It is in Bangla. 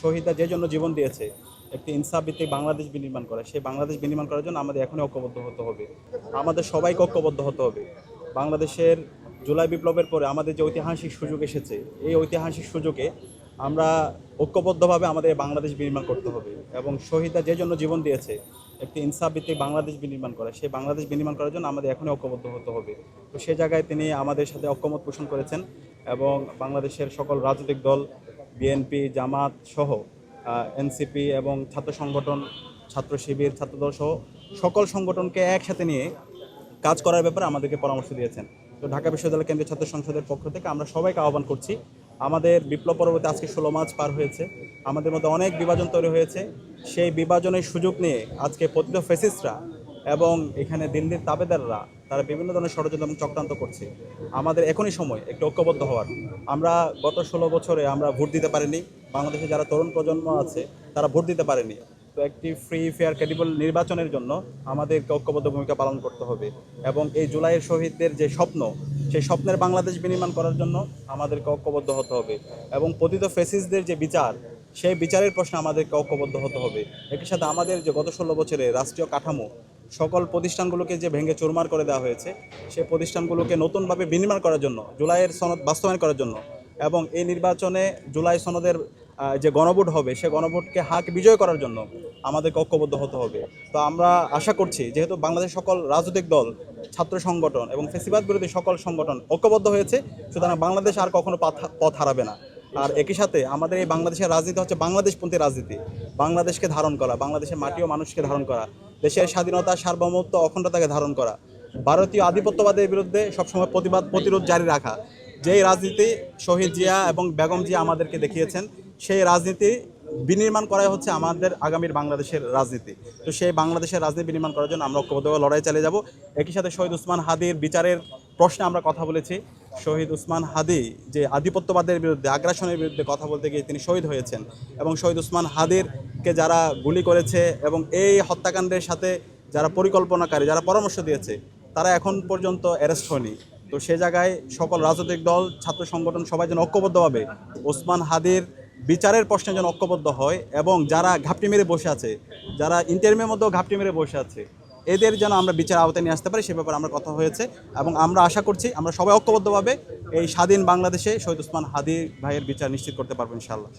শহীদরা যে জন্য জীবন দিয়েছে একটি ইনসাফ ভিত্তিক বাংলাদেশ বিনির্মাণ করা, সেই বাংলাদেশ বিনির্মাণ করার জন্য আমাদের এখনই ঐক্যবদ্ধ হতে হবে। আমাদের সবাইকে ঐক্যবদ্ধ হতে হবে। বাংলাদেশের জুলাই বিপ্লবের পরে আমাদের যে ঐতিহাসিক সুযোগ এসেছে, এই ঐতিহাসিক সুযোগে আমরা ঐক্যবদ্ধভাবে আমাদের বাংলাদেশ বিনির্মাণ করতে হবে এবং শহীদরা যে জন্য জীবন দিয়েছে একটি ইনসাফ ভিত্তিক বাংলাদেশ বিনির্মাণ করা, সেই বাংলাদেশ বিনির্মাণ করার জন্য আমাদের এখনই ঐক্যবদ্ধ হতে হবে। তো সে জায়গায় তিনি আমাদের সাথে ঐক্যমত পোষণ করেছেন এবং বাংলাদেশের সকল রাজনৈতিক দল, বিএনপি, জামাত সহ এনসিপি এবং ছাত্র সংগঠন, ছাত্র শিবির, ছাত্রদল সহ সকল সংগঠনকে একসাথে নিয়ে কাজ করার ব্যাপারে আমাদেরকে পরামর্শ দিয়েছেন। তো ঢাকা বিশ্ববিদ্যালয় কেন্দ্রীয় ছাত্র সংসদের পক্ষ থেকে আমরা সবাইকে আহ্বান করছি। আমাদের বিপ্লব পরবর্তী আজকে 16 মাস পার হয়েছে, আমাদের মধ্যে অনেক বিভাজন তৈরি হয়েছে। সেই বিভাজনের সুযোগ নিয়ে আজকে পতিত ফ্যাসিস্টরা এবং এখানে দিল্লির তাবেদাররা তারা বিভিন্ন ধরনের ষড়যন্ত্র এবং চক্রান্ত করছে। আমাদের এখনই সময় একটু ঐক্যবদ্ধ হওয়ার। আমরা গত 16 বছরে আমরা ভোট দিতে পারিনি, বাংলাদেশে যারা তরুণ প্রজন্ম আছে তারা ভোট দিতে পারেনি। তো একটি ফ্রি, ফেয়ার, ক্রেডিবল নির্বাচনের জন্য আমাদেরকে ঐক্যবদ্ধ ভূমিকা পালন করতে হবে এবং এই জুলাইয়ের শহীদদের যে স্বপ্ন, সেই স্বপ্নের বাংলাদেশ বিনির্মাণ করার জন্য আমাদেরকে ঐক্যবদ্ধ হতে হবে এবং পতিত ফ্যাসিস্টদের যে বিচার, সেই বিচারের প্রশ্নে আমাদেরকে ঐক্যবদ্ধ হতে হবে। একই সাথে আমাদের যে গত 16 বছরে রাষ্ট্রীয় কাঠামো, সকল প্রতিষ্ঠানগুলোকে যে ভেঙে চুরমার করে দেওয়া হয়েছে, সেই প্রতিষ্ঠানগুলোকে নতুনভাবে বিনির্মাণ করার জন্য, জুলাইয়ের সনদ বাস্তবায়ন করার জন্য এবং এই নির্বাচনে জুলাই সনদের যে গণভোট হবে, সে গণভোটকে হাক বিজয় করার জন্য আমাদেরকে ঐক্যবদ্ধ হতে হবে। তো আমরা আশা করছি, যেহেতু বাংলাদেশের সকল রাজনৈতিক দল, ছাত্র সংগঠন এবং ফ্যাসিবাদ বিরোধী সকল সংগঠন ঐক্যবদ্ধ হয়েছে, সুতরাং বাংলাদেশ আর কখনো পথ হারাবে না। আর একই সাথে আমাদের এই বাংলাদেশের রাজনীতি হচ্ছে বাংলাদেশপন্থী রাজনীতি, বাংলাদেশকে ধারণ করা, বাংলাদেশের মাটি ও মানুষকে ধারণ করা, দেশের স্বাধীনতা, সার্বভৌমত্ব, অখণ্ডতাকে ধারণ করা, ভারতীয় আধিপত্যবাদের বিরুদ্ধে সবসময় প্রতিবাদ প্রতিরোধ জারি রাখা। যেই রাজনীতি শহীদ জিয়া এবং বেগম জিয়া আমাদেরকে দেখিয়েছেন, সেই রাজনীতি বিনির্মাণ করাই হচ্ছে আমাদের আগামীর বাংলাদেশের রাজনীতি। তো সেই বাংলাদেশের রাজনীতি বিনির্মাণ করার জন্য আমরা ঐক্যবদ্ধভাবে লড়াই চালিয়ে যাব। একই সাথে শহীদ ওসমান হাদির বিচারের প্রশ্নে আমরা কথা বলেছি। শহীদ ওসমান হাদি যে আধিপত্যবাদের বিরুদ্ধে, আগ্রাসনের বিরুদ্ধে কথা বলতে গিয়ে তিনি শহীদ হয়েছেন এবং শহীদ ওসমান হাদিরকে যারা গুলি করেছে এবং এই হত্যাকাণ্ডের সাথে যারা পরিকল্পনাকারী, যারা পরামর্শ দিয়েছে, তারা এখন পর্যন্ত অ্যারেস্ট হয়নি। তো সে জায়গায় সকল রাজনৈতিক দল, ছাত্র সংগঠন সবাই যেন ঐক্যবদ্ধভাবে ওসমান হাদির বিচারের প্রশ্নে যেন ঐক্যবদ্ধ হয় এবং যারা ঘাপটি মেরে বসে আছে, যারা ইন্টারভিউর মধ্যেও ঘাপটি মেরে বসে আছে, এদের যেন আমরা বিচার আওতায় নিয়ে আসতে পারি, সে ব্যাপারে আমরা কথা হয়েছে এবং আমরা আশা করছি আমরা সবাই ঐক্যবদ্ধভাবে এই স্বাধীন বাংলাদেশে শহীদ ওসমান হাদি ভাইয়ের বিচার নিশ্চিত করতে পারবো ইনশাআল্লাহ।